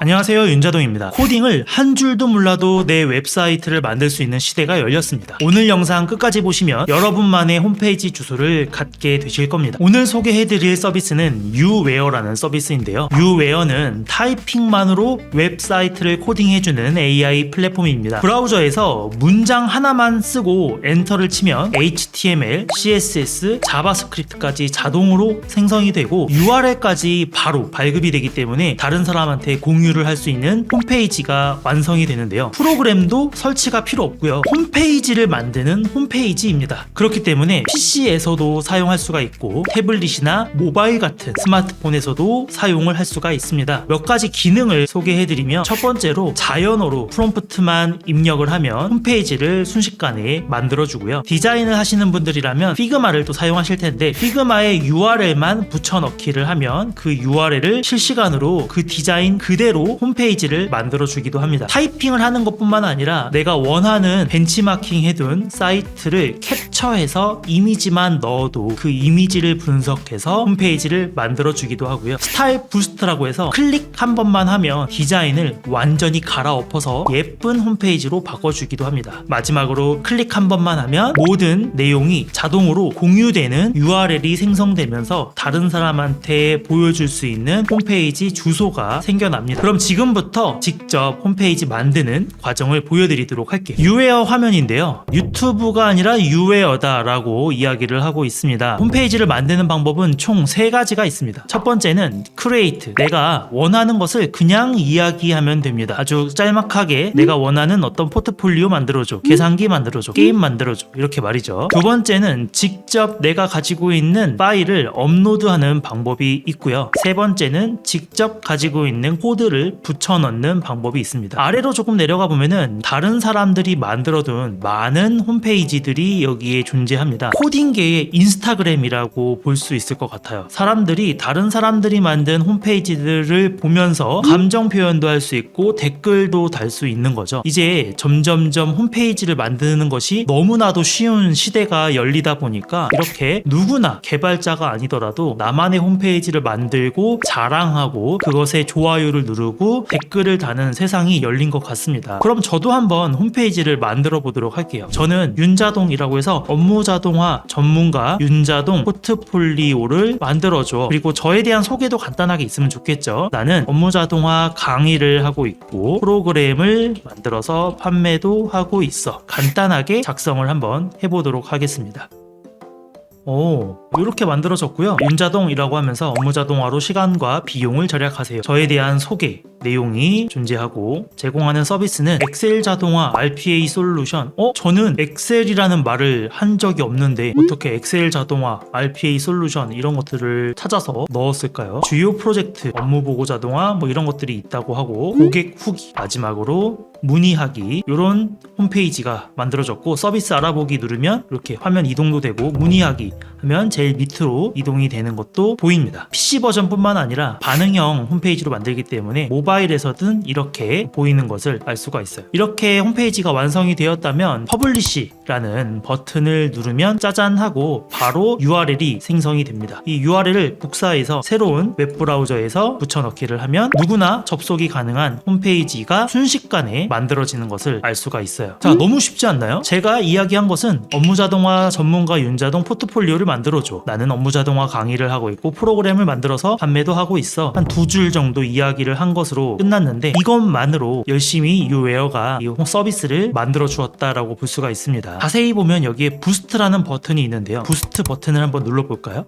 안녕하세요, 윤자동입니다. 코딩을 한 줄도 몰라도 내 웹사이트를 만들 수 있는 시대가 열렸습니다. 오늘 영상 끝까지 보시면 여러분만의 홈페이지 주소를 갖게 되실 겁니다. 오늘 소개해드릴 서비스는 유웨어라는 서비스인데요. 유웨어는 타이핑만으로 웹사이트를 코딩해주는 AI 플랫폼입니다. 브라우저에서 문장 하나만 쓰고 엔터를 치면 HTML, CSS, 자바스크립트까지 자동으로 생성이 되고 URL까지 바로 발급이 되기 때문에 다른 사람한테 공유를 할 수 있는 홈페이지가 완성이 되는데요. 프로그램도 설치가 필요 없고요. 홈페이지를 만드는 홈페이지입니다. 그렇기 때문에 PC에서도 사용할 수가 있고 태블릿이나 모바일 같은 스마트폰에서도 사용을 할 수가 있습니다. 몇 가지 기능을 소개해드리면 첫 번째로 자연어로 프롬프트만 입력을 하면 홈페이지를 순식간에 만들어주고요. 디자인을 하시는 분들이라면 피그마를 또 사용하실 텐데 피그마에 URL만 붙여넣기를 하면 그 URL을 실시간으로 그 디자인 그대로 홈페이지를 만들어주기도 합니다. 타이핑을 하는 것뿐만 아니라 내가 원하는 벤치마킹 해둔 사이트를 캡처해서 이미지만 넣어도 그 이미지를 분석해서 홈페이지를 만들어주기도 하고요. 스타일 부스트라고 해서 클릭 한 번만 하면 디자인을 완전히 갈아엎어서 예쁜 홈페이지로 바꿔주기도 합니다. 마지막으로 클릭 한 번만 하면 모든 내용이 자동으로 공유되는 URL이 생성되면서 다른 사람한테 보여줄 수 있는 홈페이지 주소가 생겨납니다. 그럼 지금부터 직접 홈페이지 만드는 과정을 보여드리도록 할게요. 유웨어 화면인데요. 유튜브가 아니라 유웨어다 라고 이야기를 하고 있습니다. 홈페이지를 만드는 방법은 총 3가지가 있습니다. 첫 번째는 create, 내가 원하는 것을 그냥 이야기하면 됩니다. 아주 짤막하게 내가 원하는 어떤 포트폴리오 만들어줘, 계산기 만들어줘, 게임 만들어줘, 이렇게 말이죠. 두 번째는 직접 내가 가지고 있는 파일을 업로드하는 방법이 있고요. 세 번째는 직접 가지고 있는 코드를 붙여넣는 방법이 있습니다. 아래로 조금 내려가 보면은 다른 사람들이 만들어둔 많은 홈페이지들이 여기에 존재합니다. 코딩계의 인스타그램이라고 볼 수 있을 것 같아요. 사람들이 다른 사람들이 만든 홈페이지들을 보면서 감정 표현도 할 수 있고 댓글도 달 수 있는 거죠. 이제 점점점 홈페이지를 만드는 것이 너무나도 쉬운 시대가 열리다 보니까 이렇게 누구나 개발자가 아니더라도 나만의 홈페이지를 만들고 자랑하고 그것에 좋아요를 누르고 댓글을 다는 세상이 열린 것 같습니다. 그럼 저도 한번 홈페이지를 만들어 보도록 할게요. 저는 윤자동이라고 해서 업무자동화 전문가 윤자동 포트폴리오를 만들어줘. 그리고 저에 대한 소개도 간단하게 있으면 좋겠죠. 나는 업무자동화 강의를 하고 있고 프로그램을 만들어서 판매도 하고 있어. 간단하게 작성을 한번 해보도록 하겠습니다. 이렇게 만들어졌고요. 윤자동이라고 하면서 업무자동화로 시간과 비용을 절약하세요. 저에 대한 소개 내용이 존재하고 제공하는 서비스는 엑셀 자동화 RPA 솔루션. 저는 엑셀이라는 말을 한 적이 없는데 어떻게 엑셀 자동화 RPA 솔루션 이런 것들을 찾아서 넣었을까요? 주요 프로젝트 업무 보고 자동화 뭐 이런 것들이 있다고 하고 고객 후기, 마지막으로 문의하기, 이런 홈페이지가 만들어졌고 서비스 알아보기 누르면 이렇게 화면 이동도 되고 문의하기 하면 제일 밑으로 이동이 되는 것도 보입니다. PC 버전뿐만 아니라 반응형 홈페이지로 만들기 때문에 모바일에서든 이렇게 보이는 것을 알 수가 있어요. 이렇게 홈페이지가 완성이 되었다면 퍼블리시라는 버튼을 누르면 짜잔 하고 바로 URL이 생성이 됩니다. 이 URL을 복사해서 새로운 웹브라우저에서 붙여넣기를 하면 누구나 접속이 가능한 홈페이지가 순식간에 만들어지는 것을 알 수가 있어요. 자, 너무 쉽지 않나요? 제가 이야기한 것은 업무자동화 전문가 윤자동 포트폴리오를 만들어줘. 나는 업무자동화 강의를 하고 있고 프로그램을 만들어서 판매도 하고 있어. 한 2줄 정도 이야기를 한 것으로 끝났는데 이것만으로 열심히 유웨어가 이 서비스를 만들어 주었다라고 볼 수가 있습니다. 자세히 보면 여기에 부스트라는 버튼이 있는데요. 부스트 버튼을 한번 눌러볼까요?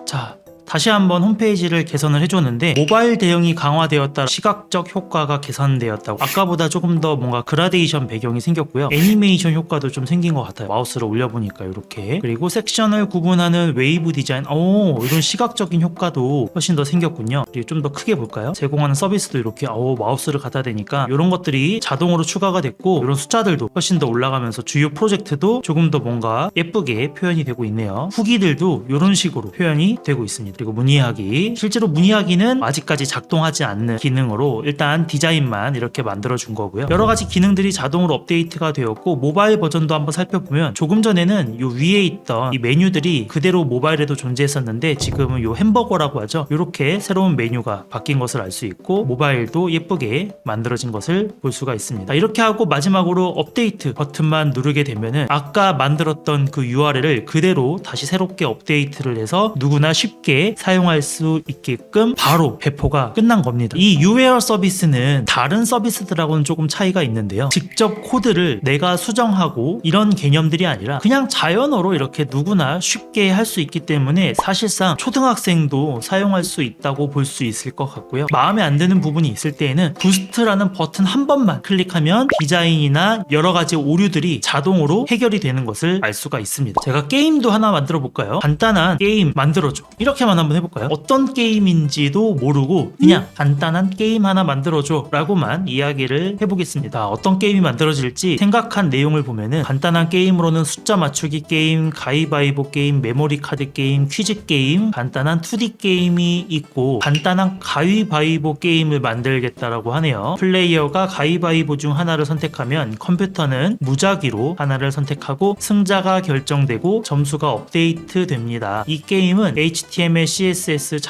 자, 다시 한번 홈페이지를 개선을 해줬는데 모바일 대응이 강화되었다, 시각적 효과가 개선되었다고, 아까보다 조금 더 뭔가 그라데이션 배경이 생겼고요. 애니메이션 효과도 좀 생긴 것 같아요. 마우스를 올려보니까 이렇게. 그리고 섹션을 구분하는 웨이브 디자인, 이런 시각적인 효과도 훨씬 더 생겼군요. 그리고 좀 더 크게 볼까요? 제공하는 서비스도 이렇게 마우스를 갖다 대니까 이런 것들이 자동으로 추가가 됐고 이런 숫자들도 훨씬 더 올라가면서 주요 프로젝트도 조금 더 뭔가 예쁘게 표현이 되고 있네요. 후기들도 이런 식으로 표현이 되고 있습니다. 그리고 문의하기. 실제로 문의하기는 아직까지 작동하지 않는 기능으로 일단 디자인만 이렇게 만들어준 거고요. 여러가지 기능들이 자동으로 업데이트가 되었고 모바일 버전도 한번 살펴보면 조금 전에는 요 위에 있던 이 메뉴들이 그대로 모바일에도 존재했었는데 지금은 요 햄버거라고 하죠. 이렇게 새로운 메뉴가 바뀐 것을 알 수 있고 모바일도 예쁘게 만들어진 것을 볼 수가 있습니다. 이렇게 하고 마지막으로 업데이트 버튼만 누르게 되면은 아까 만들었던 그 URL을 그대로 다시 새롭게 업데이트를 해서 누구나 쉽게 사용할 수 있게끔 바로 배포가 끝난 겁니다. 이 유웨어 서비스는 다른 서비스들하고는 조금 차이가 있는데요. 직접 코드를 내가 수정하고 이런 개념들이 아니라 그냥 자연어로 이렇게 누구나 쉽게 할 수 있기 때문에 사실상 초등학생도 사용할 수 있다고 볼 수 있을 것 같고요. 마음에 안 드는 부분이 있을 때에는 부스트라는 버튼 한 번만 클릭하면 디자인이나 여러 가지 오류들이 자동으로 해결이 되는 것을 알 수가 있습니다. 제가 게임도 하나 만들어 볼까요? 간단한 게임 만들어줘. 이렇게만 한번 해볼까요? 어떤 게임인지도 모르고 그냥 간단한 게임 하나 만들어줘 라고만 이야기를 해보겠습니다. 어떤 게임이 만들어질지 생각한 내용을 보면은 간단한 게임으로는 숫자 맞추기 게임, 가위바위보 게임, 메모리 카드 게임, 퀴즈 게임, 간단한 2D 게임이 있고 간단한 가위바위보 게임을 만들겠다라고 하네요. 플레이어가 가위바위보 중 하나를 선택하면 컴퓨터는 무작위로 하나를 선택하고 승자가 결정되고 점수가 업데이트 됩니다. 이 게임은 HTML, CSS,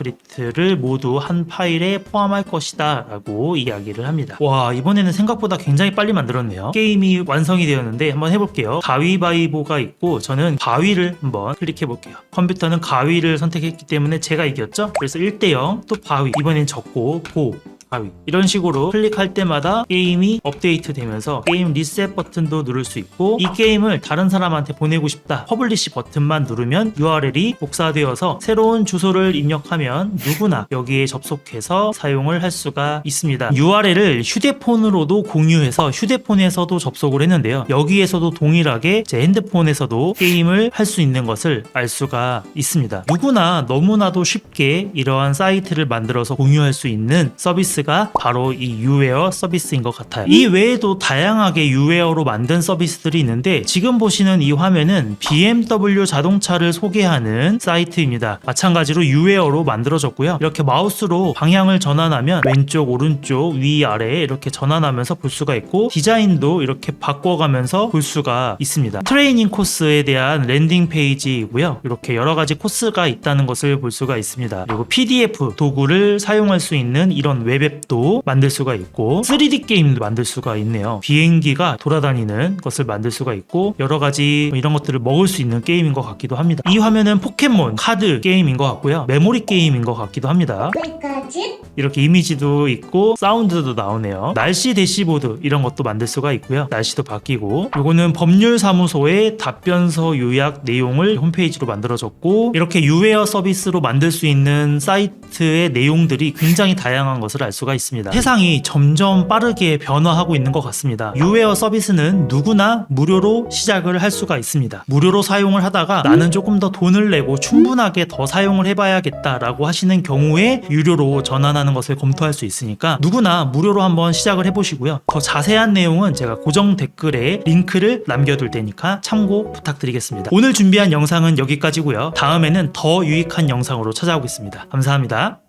자바스크립트를 모두 한 파일에 포함할 것이다 라고 이야기를 합니다. 와, 이번에는 생각보다 굉장히 빨리 만들었네요. 게임이 완성이 되었는데 한번 해볼게요. 가위바위보가 있고 저는 가위를 한번 클릭해 볼게요. 컴퓨터는 가위를 선택했기 때문에 제가 이겼죠? 그래서 1대0 또 바위, 이번엔 졌고 가위, 이런 식으로 클릭할 때마다 게임이 업데이트 되면서 게임 리셋 버튼도 누를 수 있고 이 게임을 다른 사람한테 보내고 싶다, 퍼블리시 버튼만 누르면 URL이 복사되어서 새로운 주소를 입력하면 누구나 여기에 접속해서 사용을 할 수가 있습니다. URL을 휴대폰으로도 공유해서 휴대폰에서도 접속을 했는데요. 여기에서도 동일하게 제 핸드폰에서도 게임을 할 수 있는 것을 알 수가 있습니다. 누구나 너무나도 쉽게 이러한 사이트를 만들어서 공유할 수 있는 서비스가 바로 이 유웨어 서비스인 것 같아요. 이 외에도 다양하게 유웨어로 만든 서비스들이 있는데 지금 보시는 이 화면은 BMW 자동차를 소개하는 사이트입니다. 마찬가지로 유웨어로 만들어졌고요. 이렇게 마우스로 방향을 전환하면 왼쪽, 오른쪽, 위, 아래 이렇게 전환하면서 볼 수가 있고 디자인도 이렇게 바꿔가면서 볼 수가 있습니다. 트레이닝 코스에 대한 랜딩 페이지이고요. 이렇게 여러 가지 코스가 있다는 것을 볼 수가 있습니다. 그리고 PDF 도구를 사용할 수 있는 이런 웹앱도 만들 수가 있고 3D 게임도 만들 수가 있네요. 비행기가 돌아다니는 것을 만들 수가 있고 여러 가지 이런 것들을 먹을 수 있는 게임인 것 같기도 합니다. 이 화면은 포켓몬 카드 게임인 것 같고요. 메모리 게임인 것 같기도 합니다. 이렇게 이미지도 있고 사운드도 나오네요. 날씨 대시보드 이런 것도 만들 수가 있고요. 날씨도 바뀌고 이거는 법률사무소의 답변서 요약 내용을 홈페이지로 만들어졌고 이렇게 유웨어 서비스로 만들 수 있는 사이트의 내용들이 굉장히 다양한 것을 알 수가 있습니다. 세상이 점점 빠르게 변화하고 있는 것 같습니다. 유웨어 서비스는 누구나 무료로 시작을 할 수가 있습니다. 무료로 사용을 하다가 나는 조금 더 돈을 내고 충분하게 더 사용을 해봐야겠다라고 하시는 경우에 유료로 전환하는 것을 검토할 수 있으니까 누구나 무료로 한번 시작을 해보시고요. 더 자세한 내용은 제가 고정 댓글에 링크를 남겨둘 테니까 참고 부탁드리겠습니다. 오늘 준비한 영상은 여기까지고요. 다음에는 더 유익한 영상으로 찾아오겠습니다. 감사합니다.